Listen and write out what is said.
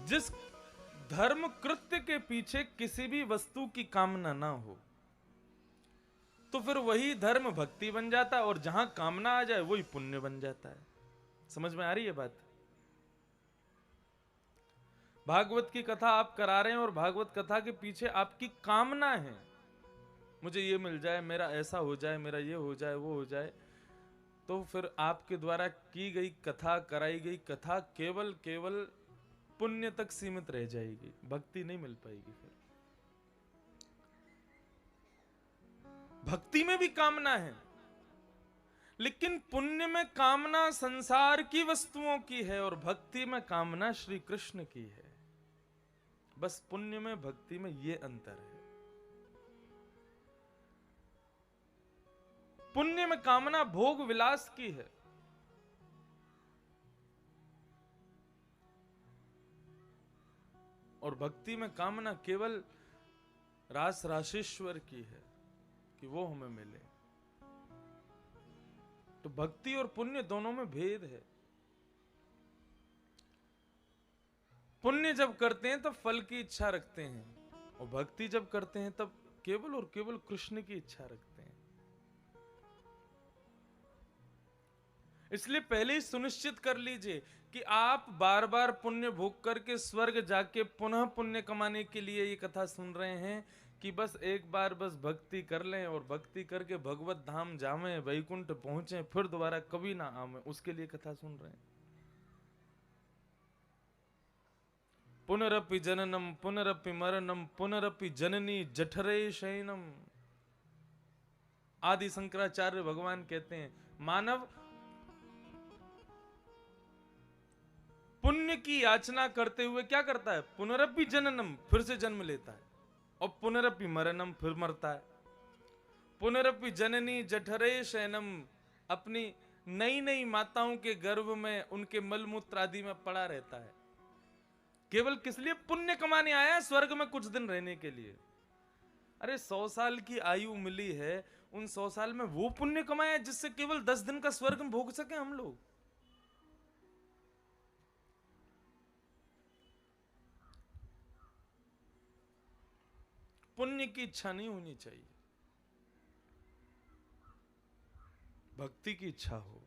जिस धर्म कृत्य के पीछे किसी भी वस्तु की कामना ना हो, तो फिर वही धर्म भक्ति बन जाता है, और जहां कामना आ जाए वही पुण्य बन जाता है। समझ में आ रही है बात? भागवत की कथा आप करा रहे हैं और भागवत कथा के पीछे आपकी कामना है, मुझे ये मिल जाए, मेरा ऐसा हो जाए, मेरा ये हो जाए, वो हो जाए, तो फिर आपके द्वारा की गई कथा, कराई गई कथा केवल केवल पुण्य तक सीमित रह जाएगी, भक्ति नहीं मिल पाएगी। फिर भक्ति में भी कामना है, लेकिन पुण्य में कामना संसार की वस्तुओं की है और भक्ति में कामना श्री कृष्ण की है। बस पुण्य में भक्ति में यह अंतर है। पुण्य में कामना भोग विलास की है, और भक्ति में कामना केवल रास राशेश्वर की है कि वो हमें मिले। तो भक्ति और पुण्य दोनों में भेद है। पुण्य जब करते हैं तब फल की इच्छा रखते हैं, और भक्ति जब करते हैं तब केवल और केवल कृष्ण की इच्छा रखते हैं। इसलिए पहले ही सुनिश्चित कर लीजिए कि आप बार बार पुण्य भोग करके स्वर्ग जाके पुनः पुण्य कमाने के लिए ये कथा सुन रहे हैं, कि बस एक बार बस भक्ति कर लें और भक्ति करके भगवत धाम जावें, वैकुंठ पहुंचे, फिर दोबारा कभी ना आवे, उसके लिए कथा सुन रहे हैं। पुनरपि जननम पुनरपि मरणम पुनरपि जननी जठरे शयनम। आदि शंकराचार्य भगवान कहते हैं, मानव पुण्य की याचना करते हुए क्या करता है? पुनरपि जननम, फिर से जन्म लेता है, और पुनरपि मरणम, फिर मरता है। पुनरपि जननी जठरे शयनम, अपनी नई नई माताओं के गर्भ में उनके मलमूत्र आदि में पड़ा रहता है। केवल किस लिए? पुण्य कमाने आया है, स्वर्ग में कुछ दिन रहने के लिए। अरे 100 साल की आयु मिली है, उन 100 साल में वो पुण्य कमाया जिससे केवल 10 दिन का स्वर्ग में भोग सके हम लोग। पुण्य की इच्छा नहीं होनी चाहिए, भक्ति की इच्छा हो।